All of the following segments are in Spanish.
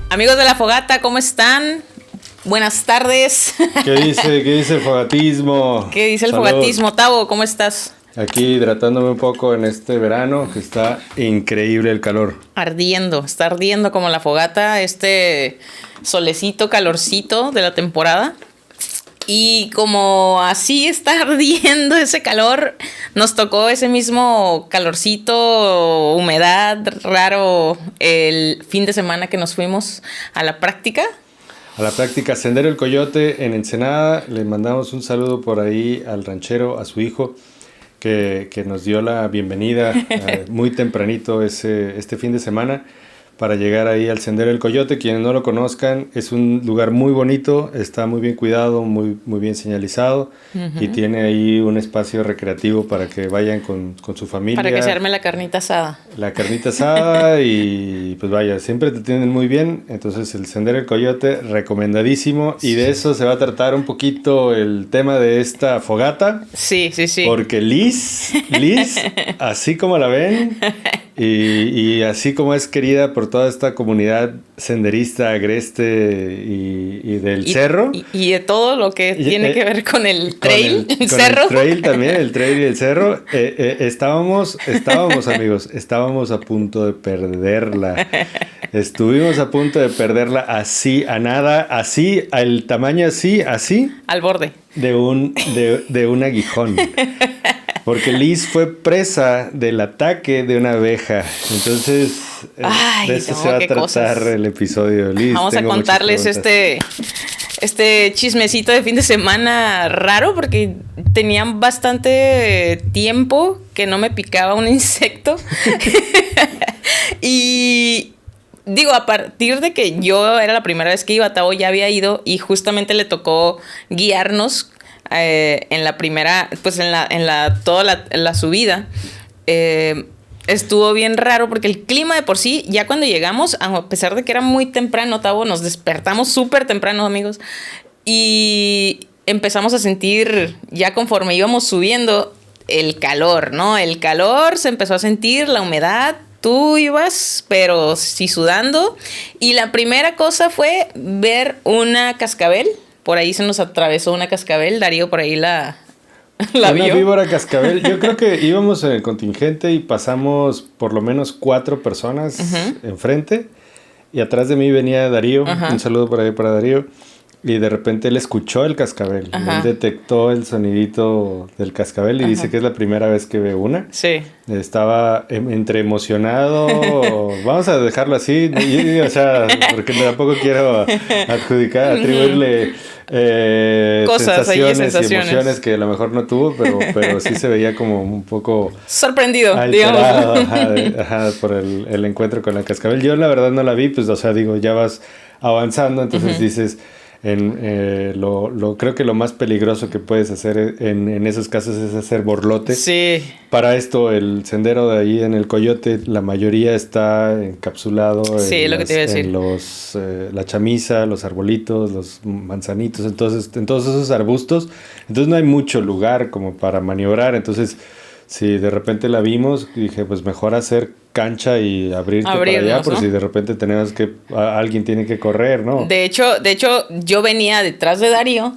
Amigos de la fogata, ¿cómo están? Buenas tardes. ¿Qué dice el fogatismo? ¿Qué dice el Salud. fogatismo? Tavo, ¿cómo estás? Aquí hidratándome un poco en este verano, que está increíble el calor. Está ardiendo como la fogata, este solecito, calorcito de la temporada. Y como así está ardiendo ese calor, nos tocó ese mismo calorcito, humedad, raro, el fin de semana que nos fuimos a la práctica. A la práctica Sendero El Coyote en Ensenada. Le mandamos un saludo por ahí al ranchero, a su hijo, que nos dio la bienvenida muy tempranito este fin de semana para llegar ahí al Sendero El Coyote. Quienes no lo conozcan, es un lugar muy bonito, está muy bien cuidado, muy bien señalizado, y tiene ahí un espacio recreativo para que vayan con su familia. Para que se arme la carnita asada. La carnita asada y pues vaya, siempre te atienden muy bien. Entonces el Sendero El Coyote, recomendadísimo. Y de eso se va a tratar un poquito el tema de esta fogata. Sí. Porque Liz, así como la ven y así como es querida por toda esta comunidad senderista, agreste y del cerro. Y de todo lo que tiene que ver con el trail, el cerro. El trail también, el trail y el cerro. Estábamos amigos, estábamos a punto de perderla. Estuvimos a punto de perderla así, a nada, así, al tamaño así. Al borde. De un aguijón. Porque Liz fue presa del ataque de una abeja. Entonces, de eso se va a tratar cosas. El episodio de Liz. Vamos a contarles este chismecito de fin de semana raro, porque tenían bastante tiempo que no me picaba un insecto. Y digo, a partir de que yo era la primera vez que iba, Tavo ya había ido y justamente le tocó guiarnos en la primera, pues en la subida. Estuvo bien raro porque el clima de por sí, ya cuando llegamos, a pesar de que era muy temprano, Tavo, nos despertamos súper temprano, amigos, y empezamos a sentir, ya conforme íbamos subiendo, el calor, ¿no? El calor se empezó a sentir, la humedad. Tú ibas, pero sí sudando. Y la primera cosa fue ver una cascabel. Por ahí se nos atravesó una cascabel. Darío por ahí la vio. Una víbora cascabel. Yo creo que íbamos en el contingente y pasamos por lo menos 4 personas enfrente. Y atrás de mí venía Darío. Un saludo por ahí para Darío. Y de repente él escuchó el cascabel. Él detectó el sonidito del cascabel y dice que es la primera vez que ve una. Sí. Estaba entre emocionado. Vamos a dejarlo así. O sea, porque tampoco quiero atribuirle sensaciones y emociones que a lo mejor no tuvo, pero sí se veía como un poco sorprendido, alterado, digamos. por el encuentro con la cascabel. Yo la verdad no la vi, pues o sea, digo, ya vas avanzando, entonces dices... creo que lo más peligroso que puedes hacer en esos casos es hacer borlote. Sí. Para esto, el sendero de ahí en el Coyote, la mayoría está encapsulado en la chamisa, los arbolitos, los manzanitos, entonces en todos esos arbustos. Entonces no hay mucho lugar como para maniobrar. Entonces, si de repente la vimos, dije, pues mejor hacer cancha y abrirnos para allá, por, ¿no? Si de repente tenemos alguien tiene que correr, ¿no? De hecho, yo venía detrás de Darío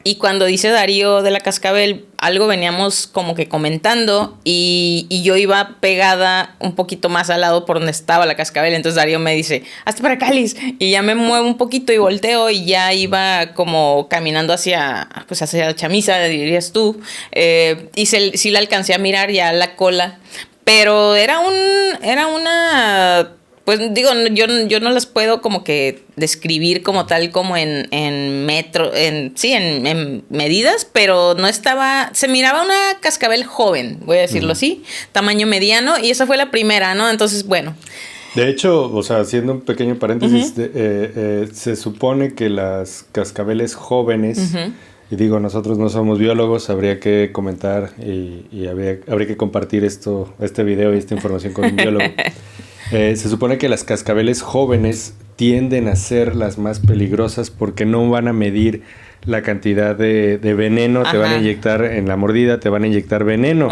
y cuando dice Darío de la cascabel, algo veníamos como que comentando y yo iba pegada un poquito más al lado por donde estaba la cascabel. Entonces Darío me dice, hazte para acá, Liz. Y ya me muevo un poquito y volteo y ya iba como caminando hacia la chamisa, dirías tú. Y sí la alcancé a mirar ya la cola. Pero era una... Pues digo, yo no las puedo como que describir como tal, como en metro, en medidas, pero no estaba... Se miraba una cascabel joven, voy a decirlo así, tamaño mediano, y esa fue la primera, ¿no? Entonces, bueno... De hecho, o sea, haciendo un pequeño paréntesis, se supone que las cascabeles jóvenes... Y digo, nosotros no somos biólogos, habría que comentar y habría que compartir este video y esta información con un biólogo. Se supone que las cascabeles jóvenes tienden a ser las más peligrosas porque no van a medir la cantidad de veneno, te van a inyectar en la mordida, te van a inyectar veneno.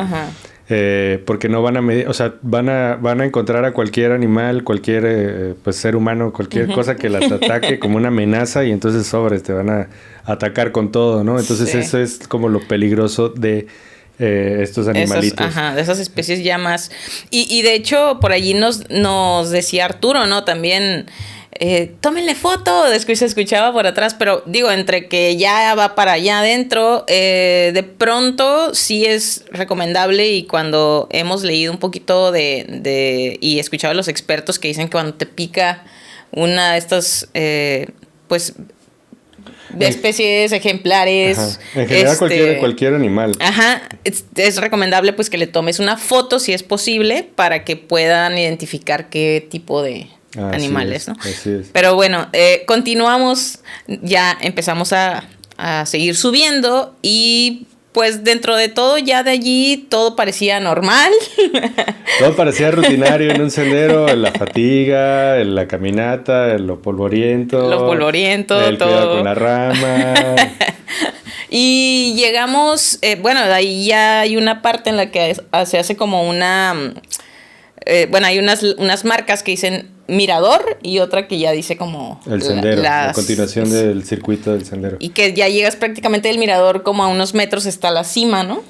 porque no van a medir, o sea, van a encontrar a cualquier animal, cualquier pues ser humano, cualquier cosa que las ataque como una amenaza y entonces sobres, te van a atacar con todo, ¿no? Entonces eso es como lo peligroso de estos animalitos. De esas especies ya más. Y de hecho, por allí nos decía Arturo, ¿no? También, tómenle foto. Después se escuchaba por atrás, pero digo, entre que ya va para allá adentro, de pronto sí es recomendable. Y cuando hemos leído un poquito y escuchado a los expertos que dicen que cuando te pica una de estas, pues, de especies ejemplares. Ajá. En general cualquier animal. Ajá, es recomendable pues que le tomes una foto si es posible para que puedan identificar qué tipo de animales, ¿no? Así es. Pero bueno, continuamos, ya empezamos a seguir subiendo y pues dentro de todo ya de allí todo parecía normal. Todo parecía rutinario en un sendero, la fatiga, la caminata, lo polvoriento. El todo. cuidado con la rama. Y llegamos, bueno, de ahí ya hay una parte en la que se hace como una... bueno, hay unas marcas que dicen mirador y otra que ya dice como... El sendero, la continuación del circuito del sendero. Y que ya llegas prácticamente del mirador como a unos metros está la cima, ¿no?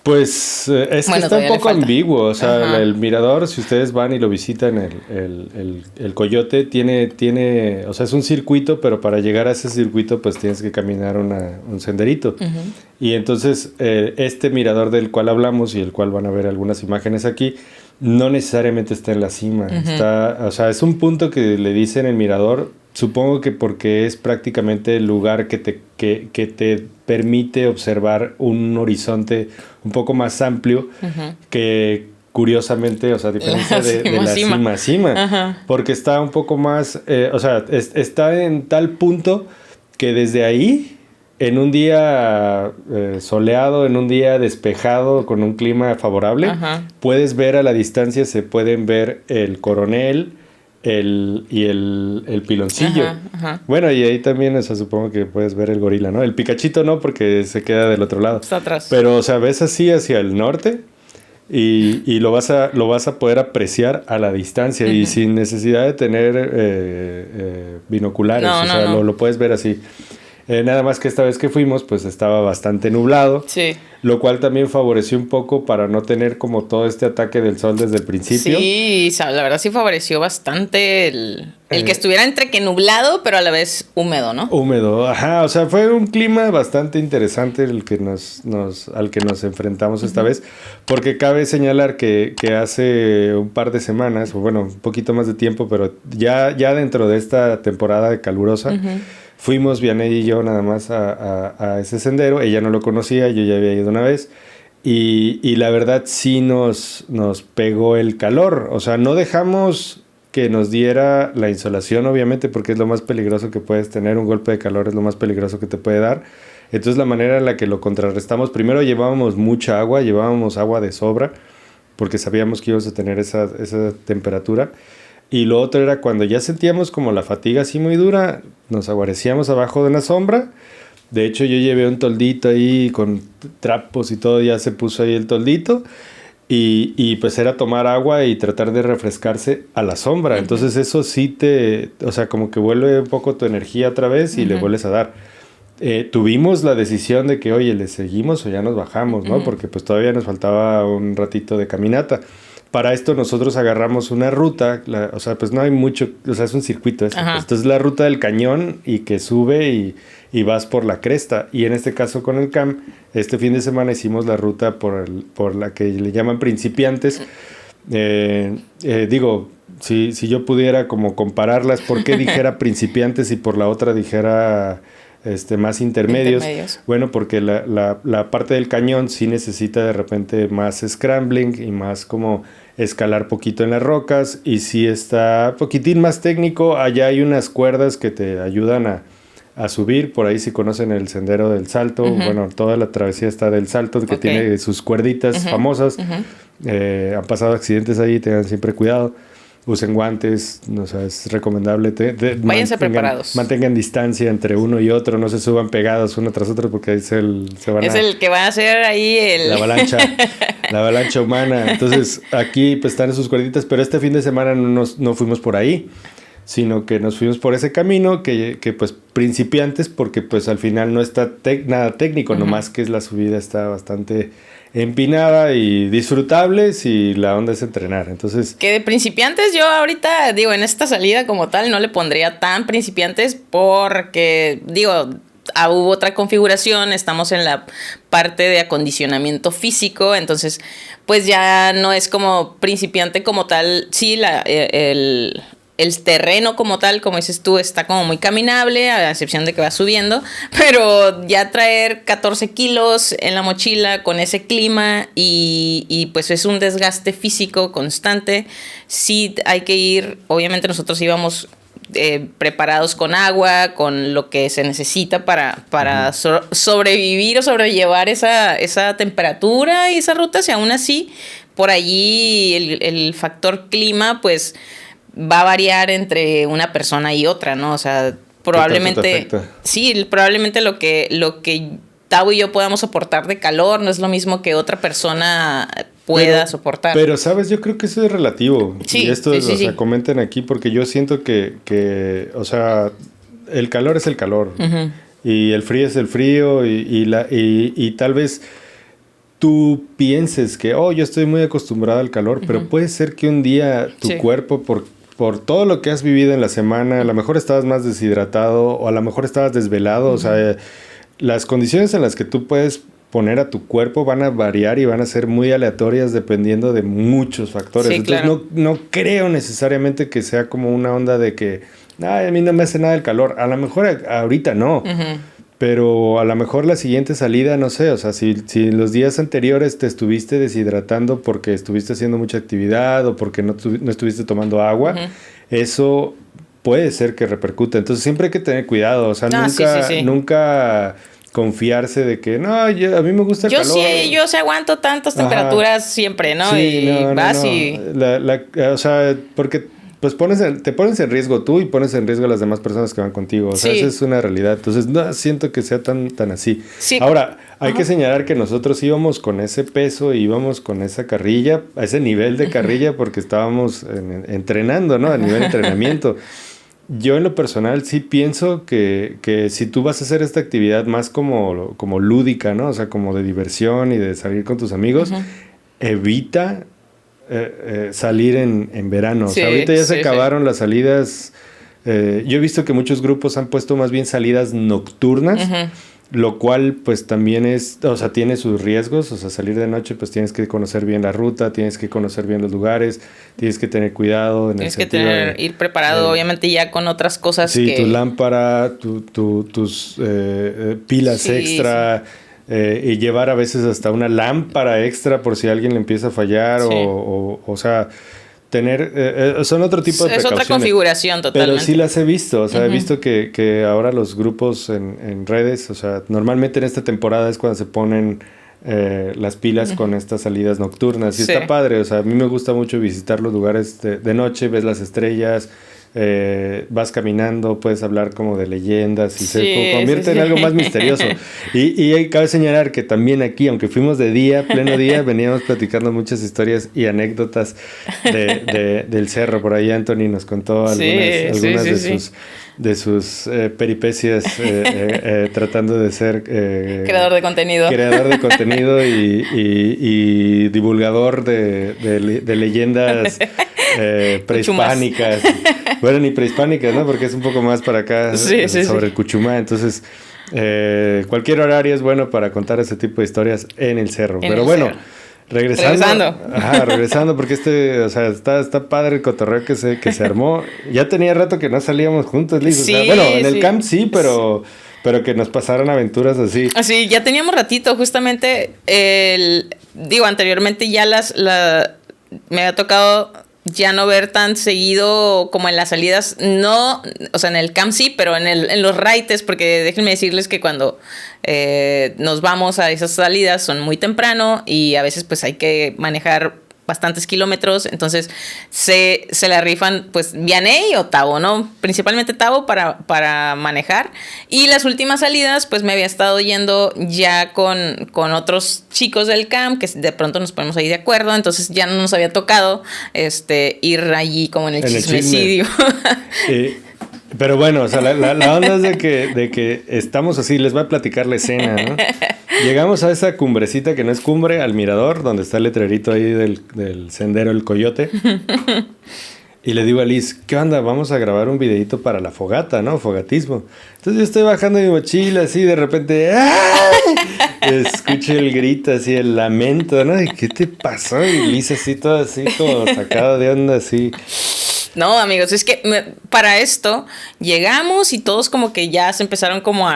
Pues es que está un poco ambiguo, o sea, el mirador, si ustedes van y lo visitan, el Coyote tiene, o sea, es un circuito, pero para llegar a ese circuito pues tienes que caminar un senderito. Uh-huh. Y entonces este mirador del cual hablamos y el cual van a ver algunas imágenes aquí, no necesariamente está en la cima, uh-huh. O sea, es un punto que le dicen el mirador, supongo que porque es prácticamente el lugar que te permite observar un horizonte un poco más amplio uh-huh. que curiosamente, o sea, a diferencia de la cima, uh-huh. porque está un poco más, o sea, está en tal punto que desde ahí, en un día soleado, en un día despejado, con un clima favorable, uh-huh. puedes ver a la distancia, se pueden ver el Coronel, el piloncillo. Ajá, ajá. Bueno, y ahí también, o sea, supongo que puedes ver el gorila, ¿no? El picachito no, porque se queda del otro lado. Está atrás. Pero, o sea, ves así hacia el norte y lo vas a poder apreciar a la distancia uh-huh. y sin necesidad de tener binoculares. No. Lo puedes ver así. Nada más que esta vez que fuimos, pues estaba bastante nublado. Sí. Lo cual también favoreció un poco para no tener como todo este ataque del sol desde el principio. Sí, la verdad sí favoreció bastante el que estuviera entre que nublado, pero a la vez húmedo, ¿no? Húmedo, ajá. O sea, fue un clima bastante interesante al que nos enfrentamos esta uh-huh. vez. Porque cabe señalar que hace un par de semanas, o bueno, un poquito más de tiempo, pero ya dentro de esta temporada calurosa, uh-huh. fuimos Vianey y yo nada más a ese sendero. Ella no lo conocía, yo ya había ido una vez. Y la verdad sí nos pegó el calor. O sea, no dejamos que nos diera la insolación, obviamente, porque es lo más peligroso que puedes tener. Un golpe de calor es lo más peligroso que te puede dar. Entonces la manera en la que lo contrarrestamos, primero llevábamos mucha agua, llevábamos agua de sobra, porque sabíamos que íbamos a tener esa temperatura. Y lo otro era cuando ya sentíamos como la fatiga así muy dura, nos aguarecíamos abajo de una sombra. De hecho, yo llevé un toldito ahí con trapos y todo, ya se puso ahí el toldito. Y pues era tomar agua y tratar de refrescarse a la sombra. Uh-huh. Entonces eso sí o sea, como que vuelve un poco tu energía otra vez y uh-huh. le vuelves a dar. Tuvimos la decisión de que, oye, ¿le seguimos o ya nos bajamos? ¿No? Uh-huh. Porque pues todavía nos faltaba un ratito de caminata. Para esto nosotros agarramos una ruta, o sea, pues no hay mucho, o sea, es un circuito este. Pues, entonces la ruta del cañón y que sube y vas por la cresta. Y en este caso con el CAM, este fin de semana hicimos la ruta por la que le llaman principiantes. Digo, si yo pudiera como compararlas, ¿por qué dijera principiantes y por la otra dijera más intermedios? Bueno, porque la parte del cañón sí necesita de repente más scrambling y más como escalar poquito en las rocas, y sí está poquitín más técnico. Allá hay unas cuerdas que te ayudan a subir, por ahí si conocen el sendero del Salto, uh-huh. bueno, toda la travesía está del Salto, que tiene sus cuerditas uh-huh. famosas, uh-huh. Han pasado accidentes ahí, tengan siempre cuidado. usen guantes, o sea, es recomendable. Váyanse preparados. Mantengan distancia entre uno y otro, no se suban pegados uno tras otro porque ahí se van es el que va a hacer ahí la avalancha humana. Entonces, aquí pues están sus cuerditas, pero este fin de semana no fuimos por ahí, sino que nos fuimos por ese camino que pues principiantes, porque pues al final no está nada técnico, nomás que la subida está bastante empinada y disfrutable si la onda es entrenar. Entonces, que de principiantes yo ahorita digo, en esta salida como tal no le pondría tan principiantes porque digo, hubo otra configuración, estamos en la parte de acondicionamiento físico, entonces pues ya no es como principiante como tal. Sí, el terreno como tal, como dices tú, está como muy caminable, a excepción de que va subiendo, pero ya traer 14 kilos en la mochila con ese clima y pues es un desgaste físico constante. Sí hay que ir, obviamente nosotros íbamos preparados con agua, con lo que se necesita para sobrevivir o sobrellevar esa temperatura y esa ruta. Si aún así, por allí el factor clima, pues va a variar entre una persona y otra, ¿no? O sea, probablemente sí, probablemente lo que Tavo y yo podamos soportar de calor no es lo mismo que otra persona pueda soportar. Pero, ¿sabes? Yo creo que eso es relativo. Sí, y esto sí, o sea, sí. comenten aquí porque yo siento que o sea, el calor es el calor. Uh-huh. Y el frío es el frío y tal vez tú pienses que, yo estoy muy acostumbrado al calor, uh-huh, pero puede ser que un día tu cuerpo, por todo lo que has vivido en la semana, a lo mejor estabas más deshidratado o a lo mejor estabas desvelado, uh-huh, o sea, las condiciones en las que tú puedes poner a tu cuerpo van a variar y van a ser muy aleatorias dependiendo de muchos factores. Sí, entonces claro, no creo necesariamente que sea como una onda de que a mí no me hace nada el calor. A lo mejor ahorita no, uh-huh, pero a lo mejor la siguiente salida, no sé, o sea, si los días anteriores te estuviste deshidratando porque estuviste haciendo mucha actividad o porque no estuviste tomando agua, uh-huh, eso puede ser que repercute. Entonces siempre hay que tener cuidado, o sea, nunca confiarse de que, a mí me gusta el calor. Yo sí aguanto tantas temperaturas siempre, ¿no? Sí, y vas y... o sea, porque pues te pones en riesgo tú y pones en riesgo a las demás personas que van contigo. O sea, esa es una realidad. Entonces, no siento que sea tan así. Sí. Ahora, hay que señalar que nosotros íbamos con ese peso, íbamos con esa carrilla, a ese nivel de carrilla, porque estábamos entrenando, ¿no? A nivel de entrenamiento. Yo en lo personal sí pienso que si tú vas a hacer esta actividad más como lúdica, ¿no? O sea, como de diversión y de salir con tus amigos, uh-huh, evita salir en verano. Sí, o sea, ahorita ya se acabaron las salidas. Yo he visto que muchos grupos han puesto más bien salidas nocturnas, uh-huh, lo cual pues también tiene sus riesgos. O sea, salir de noche pues tienes que conocer bien la ruta, tienes que conocer bien los lugares, tienes que tener cuidado. Tienes que ir preparado, obviamente ya con otras cosas. Sí, tu lámpara, tus pilas extra. Sí. Y llevar a veces hasta una lámpara extra por si alguien le empieza a fallar, sí, o sea, tener son otro tipo de precauciones. Es otra configuración totalmente. Pero sí las he visto, o sea, uh-huh, he visto que ahora los grupos en redes, o sea, normalmente en esta temporada es cuando se ponen las pilas, uh-huh, con estas salidas nocturnas y sí, está padre. O sea, a mí me gusta mucho visitar los lugares de noche, ves las estrellas, vas caminando, puedes hablar como de leyendas y se convierte en algo más misterioso. Y cabe señalar que también aquí, aunque fuimos de día, pleno día, veníamos platicando muchas historias y anécdotas del cerro. Por ahí Anthony nos contó algunas de sus peripecias tratando de ser creador de contenido y divulgador de leyendas prehispánicas. Bueno, ni prehispánicas, ¿no? Porque es un poco más para acá sobre el Cuchumá. Entonces, cualquier horario es bueno para contar ese tipo de historias en el cerro. Pero bueno, regresando, porque o sea, está padre el cotorreo que se armó. Ya tenía rato que no salíamos juntos, Liz. Sí, o sea, bueno, en el camp sí, pero que nos pasaran aventuras así. Sí, ya teníamos ratito, justamente, anteriormente ya me había tocado ya no ver tan seguido como en las salidas, no, o sea, en el camp sí, pero en los raites, porque déjenme decirles que cuando nos vamos a esas salidas son muy temprano y a veces pues hay que manejar bastantes kilómetros, entonces se la rifan pues Vianey o Tavo, ¿no? Principalmente Tavo para manejar. Y las últimas salidas pues me había estado yendo ya con otros chicos del camp, que de pronto nos ponemos ahí de acuerdo, entonces ya no nos había tocado ir allí como en el chismecidio. Pero bueno, o sea, la onda es de que estamos así, les voy a platicar la escena, ¿no? Llegamos a esa cumbrecita que no es cumbre, al mirador, donde está el letrerito ahí del sendero El Coyote. Y le digo a Liz, ¿qué onda? Vamos a grabar un videito para la fogata, ¿no? Fogatismo. Entonces yo estoy bajando mi mochila así, de repente, ¡ay! Escucho el grito, así, el lamento, ¿no? ¿Y qué te pasó? Y Liz así, todo así, como sacado de onda, así. No, amigos, es que para esto llegamos y todos como que ya se empezaron como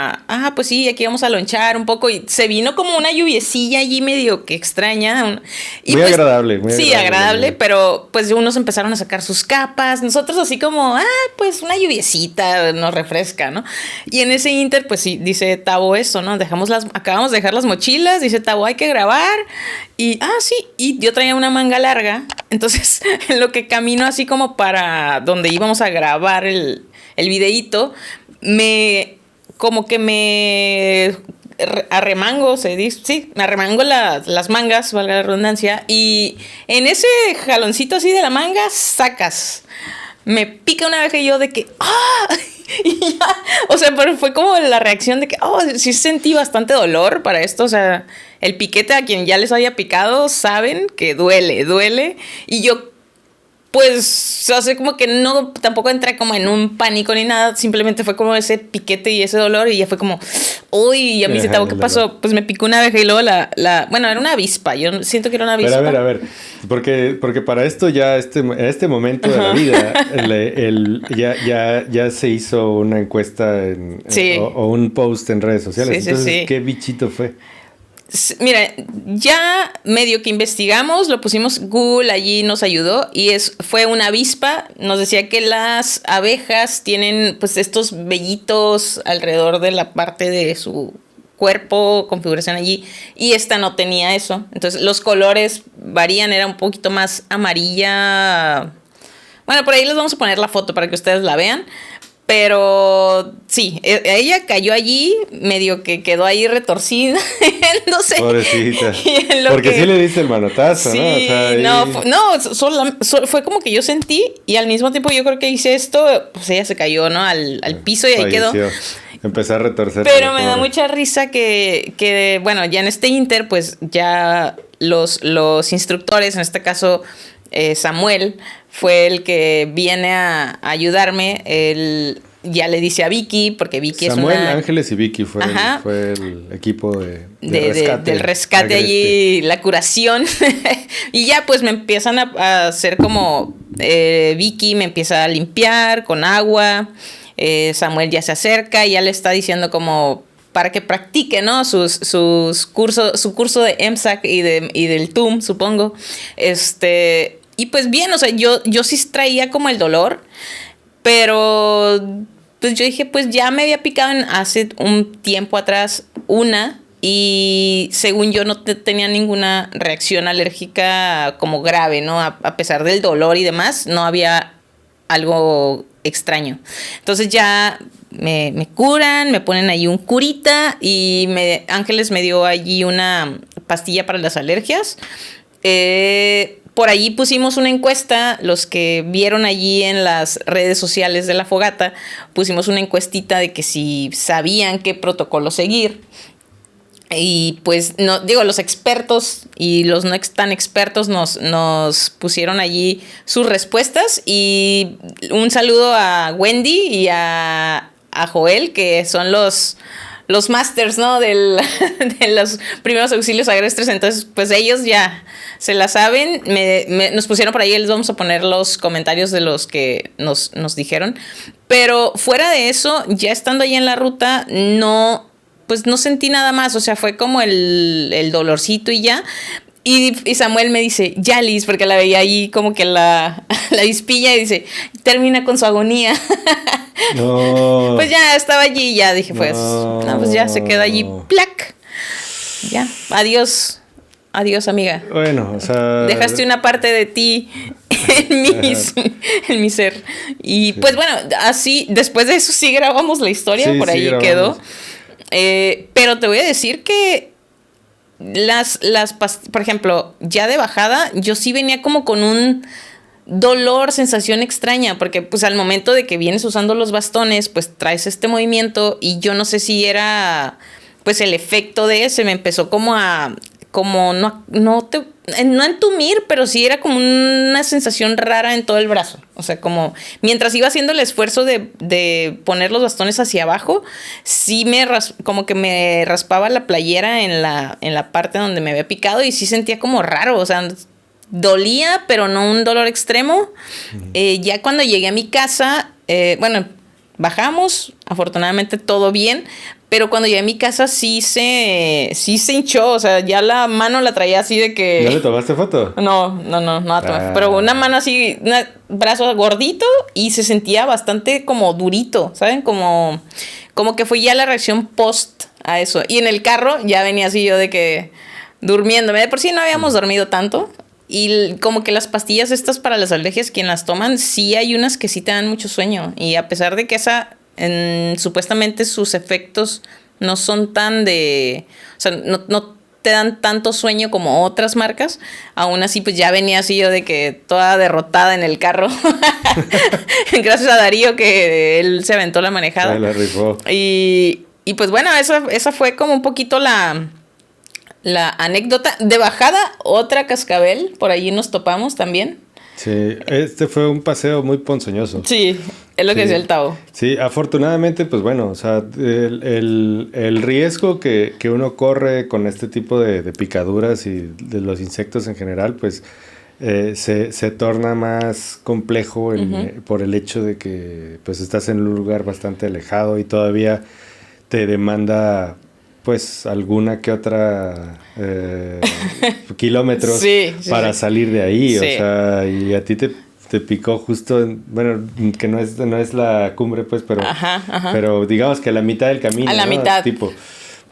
pues sí, aquí vamos a lonchar un poco y se vino como una lluviecilla allí medio que extraña. Y muy pues, agradable. Sí, agradable, pero pues unos empezaron a sacar sus capas, nosotros así como, pues una lluviecita nos refresca, ¿no? Y en ese inter, pues sí, dice Tavo eso, ¿no? Acabamos de dejar las mochilas, dice Tavo, hay que grabar. Y, sí, y yo traía una manga larga, entonces en lo que camino así como para donde íbamos a grabar el videíto, me arremango, se dice, sí, me arremango las mangas, valga la redundancia, y en ese jaloncito así de la manga, sacas. Me pica una abeja y yo de que, y ya, o sea, pero fue como la reacción de que, sí sentí bastante dolor para esto, o sea, el piquete a quien ya les haya picado saben que duele, y yo pues, o sea, como que no, tampoco entré como en un pánico ni nada, simplemente fue como ese piquete y ese dolor y ya fue como, uy, y a mí se estaba, ¿qué pasó? Pues me picó una abeja y luego bueno, era una avispa, yo siento que era una avispa. Pero a ver, porque para esto ya, en este momento de la vida, ya se hizo una encuesta o un post en redes sociales, entonces, ¿qué bichito fue? Mira, ya medio que investigamos, lo pusimos, Google allí nos ayudó y fue una avispa. Nos decía que las abejas tienen pues estos vellitos alrededor de la parte de su cuerpo, configuración allí, y esta no tenía eso. Entonces los colores varían, era un poquito más amarilla. Bueno, por ahí les vamos a poner la foto para que ustedes la vean. Pero sí, ella cayó allí, medio que quedó ahí retorcida. No sé. Pobrecita. Porque sí le diste el manotazo, sí, ¿no? O sea, fue como que yo sentí y al mismo tiempo yo creo que hice esto, pues ella se cayó, ¿no? Al piso y ahí quedó. Empecé a retorcer. Pero me da mucha risa que, bueno, ya en este inter, pues ya los instructores, en este caso Samuel, fue el que viene a ayudarme. Él ya le dice a Vicky, porque Vicky Samuel, es una... Ángeles y Vicky fue el equipo de rescate. Del rescate allí, la curación. Y ya pues me empiezan a hacer como... Vicky me empieza a limpiar con agua. Samuel ya se acerca y ya le está diciendo como... para que practique, ¿no? Su curso de EMSAC y del TUM, supongo. Y pues bien, o sea, yo sí traía como el dolor, pero pues yo dije, pues ya me había picado hace un tiempo atrás y según yo no tenía ninguna reacción alérgica como grave, ¿no? A pesar del dolor y demás, no había algo extraño. Entonces ya me curan, me ponen ahí un curita y Ángeles me dio allí una pastilla para las alergias. Por allí pusimos una encuesta, los que vieron allí en las redes sociales de la fogata, pusimos una encuestita de que si sabían qué protocolo seguir. Y pues, no, digo, los expertos y los no tan expertos nos pusieron allí sus respuestas. Y un saludo a Wendy y a Joel, que son los masters, ¿no? De los primeros auxilios agrestres. Entonces, pues ellos ya se la saben. Nos pusieron por ahí, les vamos a poner los comentarios de los que nos dijeron. Pero fuera de eso, ya estando ahí en la ruta, no sentí nada más. O sea, fue como el dolorcito y ya. Y Samuel me dice, ya Liz, porque la veía ahí como que la dispilla y dice, termina con su agonía. No. Pues ya estaba allí y ya dije, pues ya se queda allí, ¡plac! Ya, adiós. adiós, amiga. Bueno, o sea... Dejaste una parte de ti en mi ser. Y sí. Pues bueno, así, después de eso sí grabamos la historia, sí, por ahí sí quedó. Pero te voy a decir que por ejemplo, ya de bajada, yo sí venía como con un dolor, sensación extraña, porque pues al momento de que vienes usando los bastones, pues traes este movimiento y yo no sé si era pues el efecto de ese, me empezó como no entumir, pero sí era como una sensación rara en todo el brazo. O sea, como mientras iba haciendo el esfuerzo de poner los bastones hacia abajo, sí como que me raspaba la playera en la parte donde me había picado y sí sentía como raro, o sea, dolía, pero no un dolor extremo. Ya cuando llegué a mi casa, bueno, bajamos, afortunadamente todo bien, pero cuando llegué a mi casa sí se hinchó, o sea, ya la mano la traía así de que... ¿No le tomaste foto? No la tomé, pero una mano así, un brazo gordito y se sentía bastante como durito, ¿saben? Como que fue ya la reacción post a eso. Y en el carro ya venía así yo de que durmiéndome, de por sí no habíamos dormido tanto. Y como que las pastillas estas para las alergias, quien las toman, sí hay unas que sí te dan mucho sueño. Y a pesar de que supuestamente sus efectos no son tan de... O sea, no te dan tanto sueño como otras marcas. Aún así, pues ya venía así yo de que toda derrotada en el carro. Gracias a Darío que él se aventó la manejada. Se la rifó. Y pues bueno, esa fue como un poquito la anécdota. De bajada, otra cascabel, por allí nos topamos también. Sí, este fue un paseo muy ponzoñoso. Sí, es lo que decía el Tavo. Sí, afortunadamente, pues bueno, o sea, el riesgo que uno corre con este tipo de picaduras y de los insectos en general, pues se torna más complejo por el hecho de que pues estás en un lugar bastante alejado y todavía te demanda pues alguna que otra kilómetros para salir de ahí, o sea, y a ti te picó justo, bueno, que no es la cumbre, pues, pero digamos que a la mitad del camino, a la mitad. Tipo.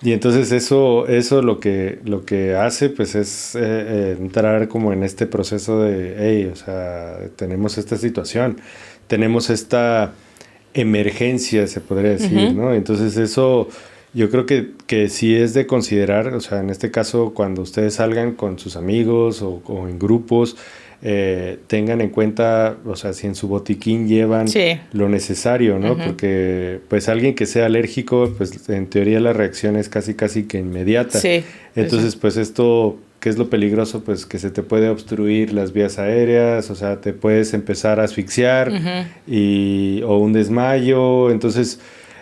Y entonces eso lo que hace, pues, es entrar como en este proceso de, hey, o sea, tenemos esta situación, tenemos esta emergencia, se podría decir, ¿no? Entonces eso... Yo creo que sí es de considerar, o sea, en este caso, cuando ustedes salgan con sus amigos o en grupos, tengan en cuenta, o sea, si en su botiquín llevan lo necesario, ¿no? Porque, pues, alguien que sea alérgico, pues, en teoría la reacción es casi que inmediata. Sí. Entonces, pues, esto, ¿qué es lo peligroso? Pues, que se te puede obstruir las vías aéreas, o sea, te puedes empezar a asfixiar o un desmayo,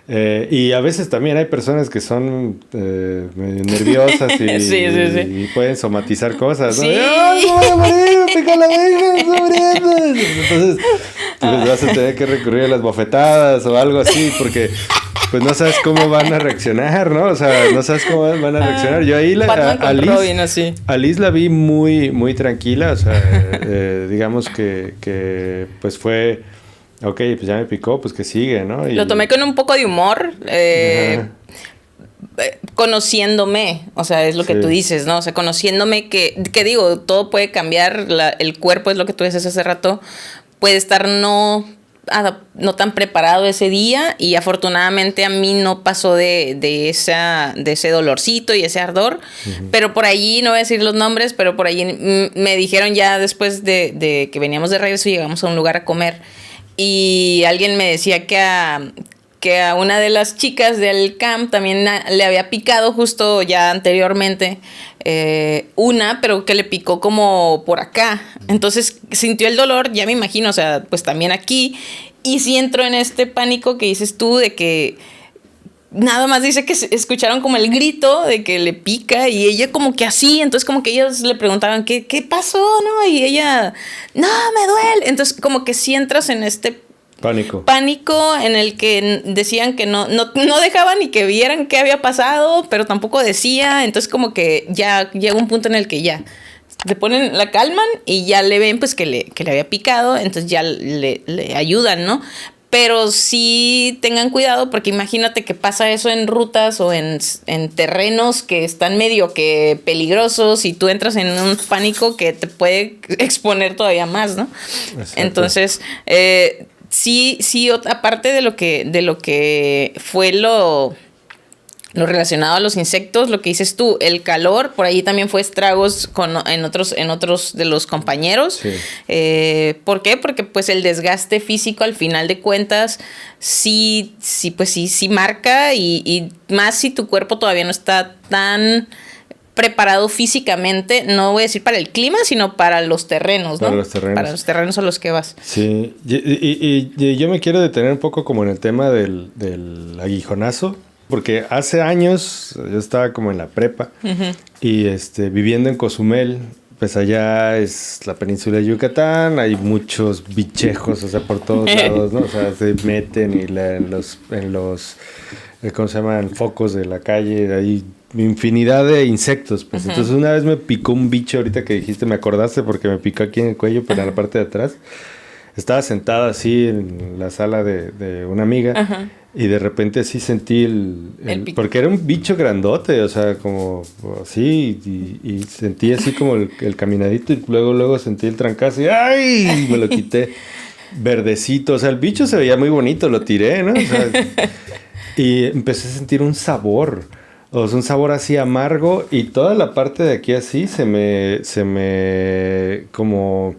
y a veces también hay personas que son medio nerviosas y pueden somatizar cosas, ¿no? Sí. ¡Ay, me voy a morir! ¡Me pica la oreja! ¡Estoy muriendo! Entonces, pues vas a tener que recurrir a las bofetadas o algo así, porque pues no sabes cómo van a reaccionar, ¿no? O sea, no sabes cómo van a reaccionar. Yo ahí a Liz la vi muy, muy tranquila, o sea, digamos que pues fue... Ok, pues ya me picó, pues que sigue, ¿no? Lo tomé con un poco de humor, conociéndome, o sea, es lo que tú dices, ¿no? O sea, conociéndome que digo, todo puede cambiar, el cuerpo es lo que tú dices hace rato, puede estar no tan preparado ese día y afortunadamente a mí no pasó de ese dolorcito y ese ardor, pero por allí, no voy a decir los nombres, pero por allí me dijeron ya después de que veníamos de regreso y llegamos a un lugar a comer. Y alguien me decía que a una de las chicas del camp también le había picado justo ya anteriormente pero que le picó como por acá. Entonces sintió el dolor, ya me imagino, o sea, pues también aquí. Y sí entró en este pánico que dices tú de que nada más dice que escucharon como el grito de que le pica y ella como que así, entonces como que ellos le preguntaban ¿qué pasó? ¿No? Y ella, no, me duele. Entonces como que sí entras en este pánico en el que decían que no dejaban ni que vieran qué había pasado, pero tampoco decía, entonces como que ya llega un punto en el que ya la calman y ya le ven pues que le había picado, entonces ya le ayudan, ¿no? Pero sí tengan cuidado porque imagínate que pasa eso en rutas o en terrenos que están medio que peligrosos y tú entras en un pánico que te puede exponer todavía más, ¿no? Exacto. Entonces, sí, aparte de lo que fue lo relacionado a los insectos, lo que dices tú, el calor, por ahí también fue estragos en otros de los compañeros. Sí. ¿Por qué? Porque pues el desgaste físico al final de cuentas sí marca y más si tu cuerpo todavía no está tan preparado físicamente, no voy a decir para el clima, sino para los terrenos, ¿no? Para los terrenos. Para los terrenos a los que vas. Sí, y yo me quiero detener un poco como en el tema del aguijonazo. Porque hace años yo estaba como en la prepa y viviendo en Cozumel, pues allá es la península de Yucatán, hay muchos bichejos, o sea, por todos lados, ¿no? O sea, se meten y en los ¿cómo se llaman? Focos de la calle, hay infinidad de insectos, pues. Entonces una vez me picó un bicho, ahorita que dijiste, me acordaste porque me picó aquí en el cuello, pero en la parte de atrás. Estaba sentada así en la sala de una amiga y de repente así sentí porque era un bicho grandote, o sea, como así, y sentí así como el caminadito y luego sentí el trancazo y ¡ay! Me lo quité. Verdecito, o sea, el bicho se veía muy bonito, lo tiré, ¿no? O sea, y empecé a sentir un sabor. O sea, un sabor así amargo y toda la parte de aquí así se me como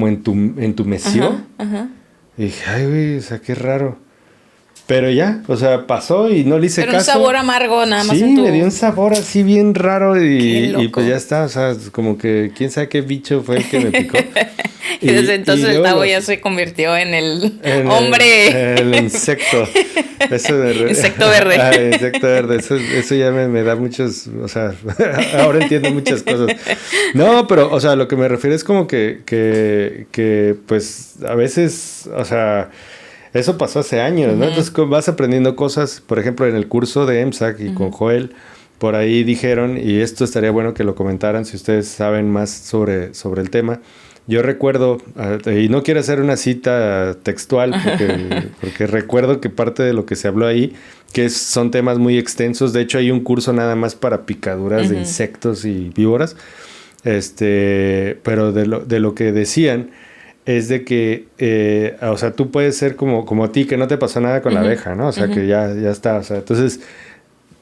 entumeció. Y dije, ay, güey, o sea, qué raro. Pero ya, o sea, pasó y no le hice caso. Pero un sabor amargo nada más sí, en tu... me dio un sabor así bien raro y pues ya loco. está, o sea, como que quién sabe qué bicho fue el que me picó. Y desde entonces el Tavo ya se convirtió en el hombre. El insecto. Insecto verde. El insecto verde. Eso ya me da muchos... O sea, ahora entiendo muchas cosas. No, pero, o sea, lo que me refiero es como que pues, a veces, o sea... Eso pasó hace años, ¿no? Entonces vas aprendiendo cosas, por ejemplo, en el curso de EMSAC y con Joel, por ahí dijeron, y esto estaría bueno que lo comentaran si ustedes saben más sobre el tema. Yo recuerdo, y no quiero hacer una cita textual, porque recuerdo que parte de lo que se habló ahí, que son temas muy extensos, de hecho hay un curso nada más para picaduras de insectos y víboras, pero de lo que decían, es de que, o sea, tú puedes ser como a ti, que no te pasó nada con la abeja, ¿no? O sea, que ya está, o sea, entonces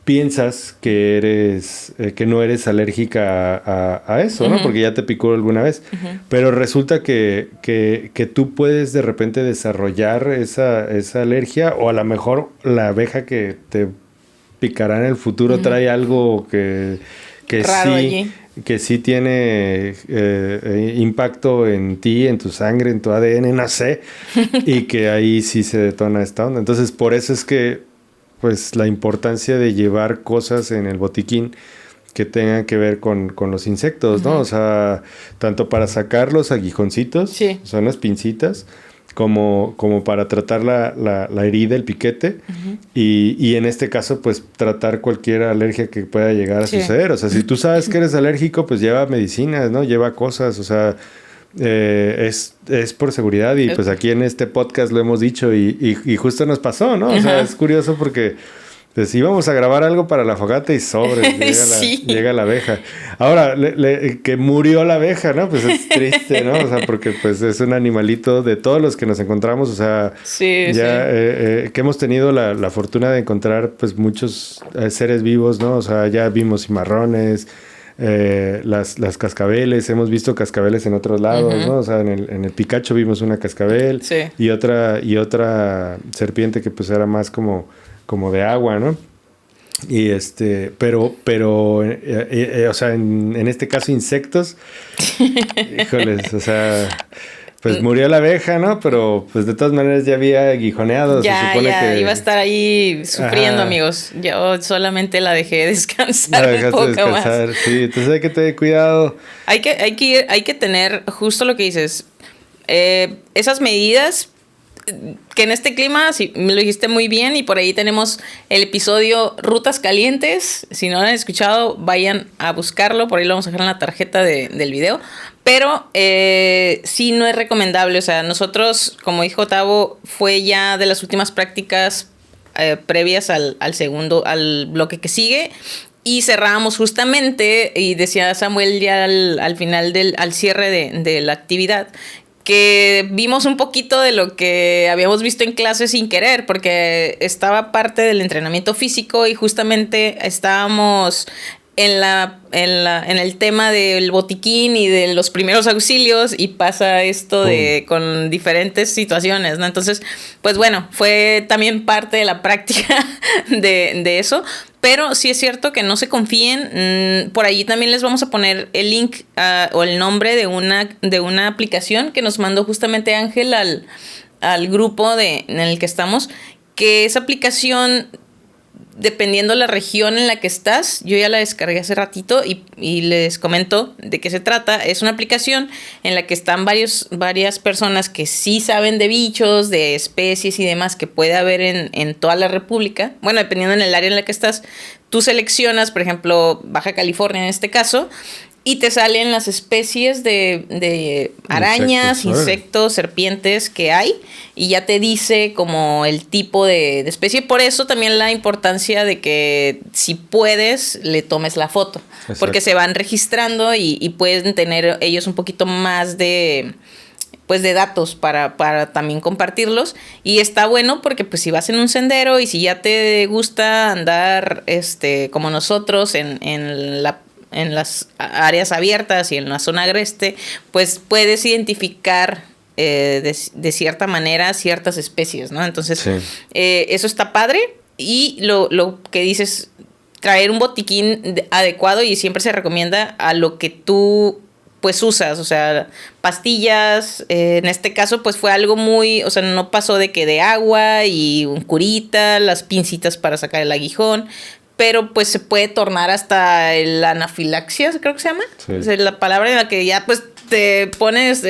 piensas que que no eres alérgica a eso, ¿no? Porque ya te picó alguna vez. Pero resulta que tú puedes de repente desarrollar esa alergia, o a lo mejor la abeja que te picará en el futuro trae algo que raro sí... allí. Que sí tiene impacto en ti, en tu sangre, en tu ADN, no sé, y que ahí sí se detona esta onda. Entonces, por eso es que, pues, la importancia de llevar cosas en el botiquín que tengan que ver con los insectos, ¿no? O sea, tanto para sacar los aguijoncitos, son las pincitas, como para tratar la herida, el piquete, y en este caso, pues, tratar cualquier alergia que pueda llegar a suceder. O sea, si tú sabes que eres alérgico, pues lleva medicinas, ¿no? Lleva cosas, o sea, es por seguridad, y pues aquí en este podcast lo hemos dicho, y justo nos pasó, ¿no? O sea, es curioso porque... Pues íbamos a grabar algo para la fogata y llega la abeja. Ahora, que murió la abeja, ¿no? Pues es triste, ¿no? O sea, porque pues es un animalito de todos los que nos encontramos, o sea, que hemos tenido la fortuna de encontrar pues muchos seres vivos, ¿no? O sea, ya vimos cimarrones, las cascabeles, hemos visto cascabeles en otros lados, ¿no? O sea, en el Picacho vimos una cascabel y otra serpiente que pues era más como de agua, ¿no? Y pero o sea, en este caso insectos, híjoles, o sea, pues murió la abeja, ¿no? Pero pues de todas maneras ya había aguijoneado, se supone que iba a estar ahí sufriendo, amigos. Yo solamente la dejé descansar un poco más. Sí, entonces hay que tener cuidado. Hay que tener justo lo que dices, esas medidas. que en este clima, sí, me lo dijiste muy bien, y por ahí tenemos el episodio Rutas Calientes. Si no lo han escuchado, vayan a buscarlo, por ahí lo vamos a dejar en la tarjeta del video. Pero sí, no es recomendable. O sea, nosotros, como dijo Tavo, fue ya de las últimas prácticas previas al bloque que sigue. Y cerrábamos justamente, y decía Samuel ya al final al cierre de la actividad, que vimos un poquito de lo que habíamos visto en clase sin querer, porque estaba parte del entrenamiento físico y justamente estábamos en el tema del botiquín y de los primeros auxilios, y pasa esto con diferentes situaciones, ¿no? Entonces, pues bueno, fue también parte de la práctica de eso. Pero sí es cierto que no se confíen. Por allí también les vamos a poner el link o el nombre de una aplicación que nos mandó justamente Ángel al grupo en el que estamos. Que esa aplicación, dependiendo la región en la que estás, yo ya la descargué hace ratito y les comento de qué se trata. Es una aplicación en la que están varias personas que sí saben de bichos, de especies y demás que puede haber en toda la República. Bueno, dependiendo en el área en la que estás, tú seleccionas, por ejemplo, Baja California en este caso, y te salen las especies de arañas, insectos, serpientes que hay, y ya te dice como el tipo de especie. Por eso también la importancia de que, si puedes, le tomes la foto. Exacto. Porque se van registrando y pueden tener ellos un poquito más de datos para también compartirlos. Y está bueno porque pues si vas en un sendero y si ya te gusta andar como nosotros en las áreas abiertas y en la zona agreste, pues puedes identificar de cierta manera ciertas especies, ¿no? Entonces, sí. Eso está padre. Y lo que dices, traer un botiquín adecuado, y siempre se recomienda a lo que tú pues usas, o sea, pastillas. En este caso pues fue algo muy, o sea, no pasó de que de agua y un curita, las pincitas para sacar el aguijón, pero pues se puede tornar hasta la anafilaxia, creo que se llama. Sí. O sea, la palabra en la que ya pues te pones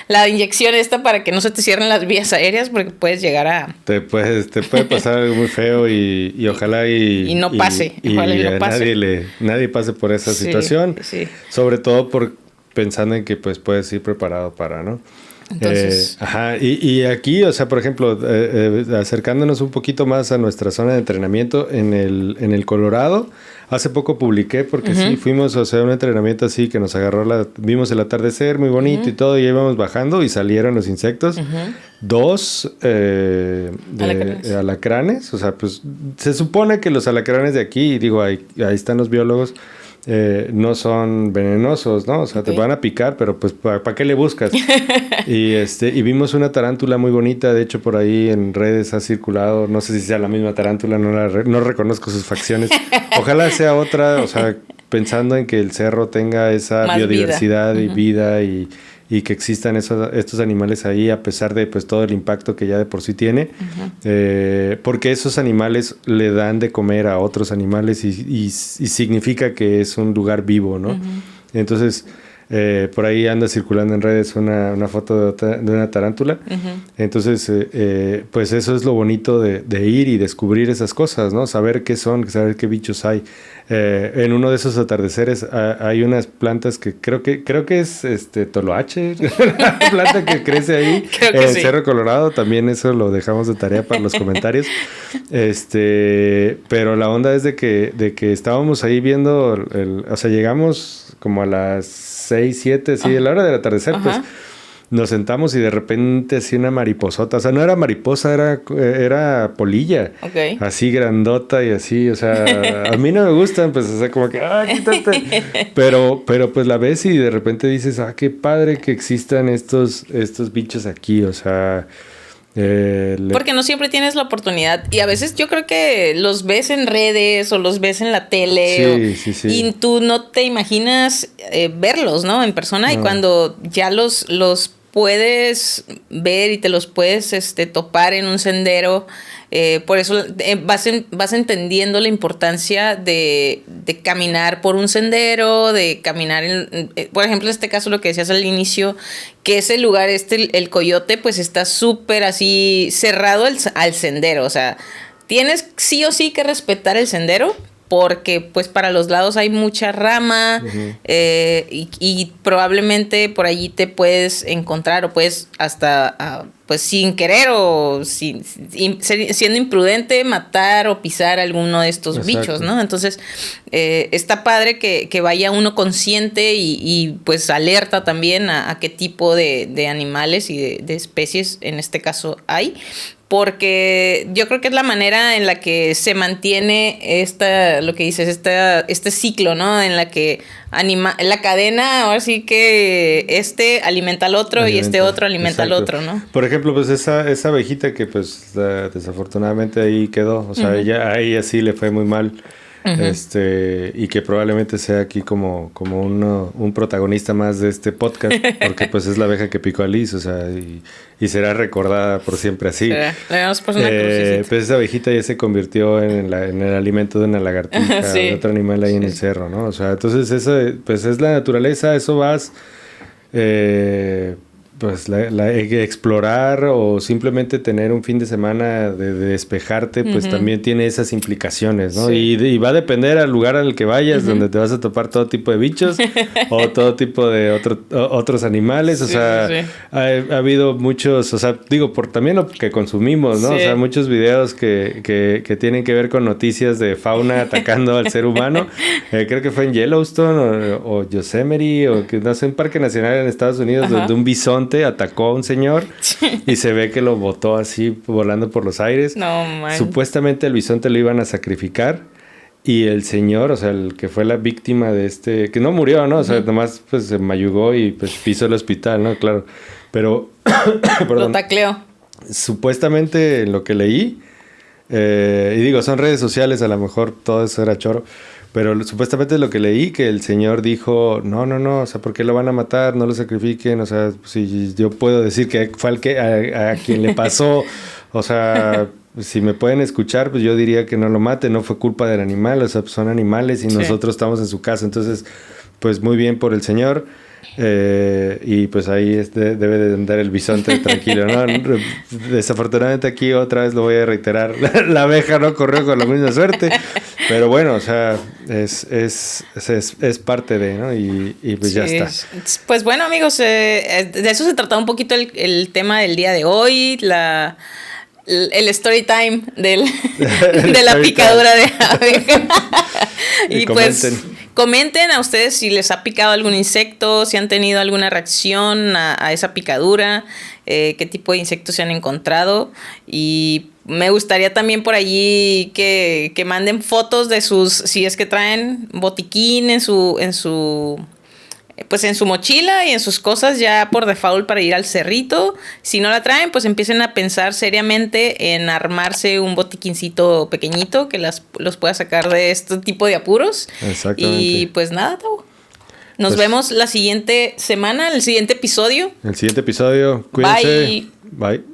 la inyección esta para que no se te cierren las vías aéreas, porque puedes llegar a... Te puede pasar algo muy feo y ojalá y no pase. Ojalá y no pase. Nadie pase por esa situación. Sí. Sobre todo pensando en que pues puedes ir preparado para, ¿no? Entonces... y aquí, o sea, por ejemplo, acercándonos un poquito más a nuestra zona de entrenamiento en el Colorado, hace poco publiqué, porque sí, fuimos a hacer un entrenamiento así que nos agarró vimos el atardecer muy bonito y todo, y íbamos bajando y salieron los insectos, 2 alacranes, o sea, pues se supone que los alacranes de aquí, digo, ahí están los biólogos, no son venenosos, ¿no? O sea, te van a picar, pero pues ¿para qué le buscas? Y vimos una tarántula muy bonita, de hecho por ahí en redes ha circulado, no sé si sea la misma tarántula, no reconozco sus facciones. Ojalá sea otra, o sea, pensando en que el cerro tenga esa más biodiversidad vida. Y vida y que existan estos animales ahí, a pesar de pues todo el impacto que ya de por sí tiene, porque esos animales le dan de comer a otros animales y significa que es un lugar vivo, ¿no? Entonces, por ahí anda circulando en redes una foto de una tarántula. Entonces, pues eso es lo bonito de ir y descubrir esas cosas, ¿no? Saber qué son, saber qué bichos hay. En uno de esos atardeceres hay unas plantas que creo que es toloache, una planta que crece ahí en el Cerro Colorado. También eso lo dejamos de tarea para los comentarios. Pero la onda es de que estábamos ahí viendo, o sea, llegamos como a las 6, 7, sí, a la hora del atardecer, pues nos sentamos y de repente así una mariposota, o sea, no era mariposa, era polilla, así grandota y así, o sea, a mí no me gustan, pues, o sea, como que, quítate, pero pues la ves y de repente dices, qué padre que existan estos bichos aquí, o sea... Porque no siempre tienes la oportunidad, y a veces yo creo que los ves en redes o los ves en la tele, sí. Y tú no te imaginas verlos, ¿no? En persona, no. Y cuando ya los puedes ver y te los puedes topar en un sendero. Por eso vas entendiendo la importancia de caminar por un sendero, de caminar por ejemplo, en este caso lo que decías al inicio, que ese lugar, el Coyote, pues está súper así cerrado al sendero. O sea, tienes sí o sí que respetar el sendero, porque pues para los lados hay mucha rama. Uh-huh. Y probablemente por allí te puedes encontrar o puedes hasta pues sin querer o siendo imprudente matar o pisar alguno de estos Exacto. bichos, ¿no? Entonces está padre que vaya uno consciente y pues alerta también a qué tipo de animales y de especies en este caso hay. Porque yo creo que es la manera en la que se mantiene lo que dices, este ciclo, ¿no? En la que la cadena, ahora sí que alimenta al otro y otro alimenta Exacto. al otro, ¿no? Por ejemplo, pues esa abejita que pues desafortunadamente ahí quedó, o sea, uh-huh. ella sí le fue muy mal. Uh-huh. Y que probablemente sea aquí como un protagonista más de este podcast, porque pues es la abeja que picó a Liz, o sea, y será recordada por siempre así. Le damos pues una crucecita. Pues esa abejita ya se convirtió en el alimento de una lagartija, sí. de otro animal ahí en el cerro, ¿no? O sea, entonces eso pues es la naturaleza, eso vas pues explorar o simplemente tener un fin de semana de despejarte, pues uh-huh. también tiene esas implicaciones, ¿no? Sí. Y va a depender al lugar al que vayas, uh-huh. donde te vas a topar todo tipo de bichos o todo tipo de otros animales, sí, o sea, sí. ha habido muchos, o sea, digo, por también lo que consumimos, ¿no? Sí. O sea, muchos videos que tienen que ver con noticias de fauna atacando al ser humano. Creo que fue en Yellowstone o Yosemite o que no sé, un parque nacional en Estados Unidos uh-huh. donde un bisonte atacó a un señor y se ve que lo botó así volando por los aires. No, man. Supuestamente el bisonte lo iban a sacrificar y el señor, o sea, el que fue la víctima de que no murió, ¿no? O sea, nomás pues se mayugó y pues pisó el hospital, ¿no? Claro. Pero lo tacleó. Supuestamente lo que leí, y digo, son redes sociales, a lo mejor todo eso era choro. Pero supuestamente lo que leí, que el señor dijo, no, o sea, ¿por qué lo van a matar? No lo sacrifiquen, o sea, si yo puedo decir que fue a quien le pasó, o sea, si me pueden escuchar, pues yo diría que no lo mate, no fue culpa del animal, o sea, pues son animales y sí. nosotros estamos en su casa, entonces, pues muy bien por el señor. Y pues ahí debe de andar el bisonte tranquilo, ¿no? Desafortunadamente aquí otra vez lo voy a reiterar, la abeja no corrió con la misma suerte, pero bueno, o sea, es parte de, ¿no? Y pues sí, ya está. Pues bueno, amigos, de eso se trataba un poquito el tema del día de hoy, el story time de la picadura de abeja. Y pues comenten a ustedes si les ha picado algún insecto, si han tenido alguna reacción a esa picadura, qué tipo de insectos se han encontrado. Y me gustaría también por allí que manden fotos de si es que traen botiquín en su mochila y en sus cosas ya por default para ir al cerrito. Si no la traen, pues empiecen a pensar seriamente en armarse un botiquincito pequeñito que los pueda sacar de este tipo de apuros. Exactamente. Y pues nada, Tavo. Nos vemos la siguiente semana, el siguiente episodio. Cuídense. Bye. Bye.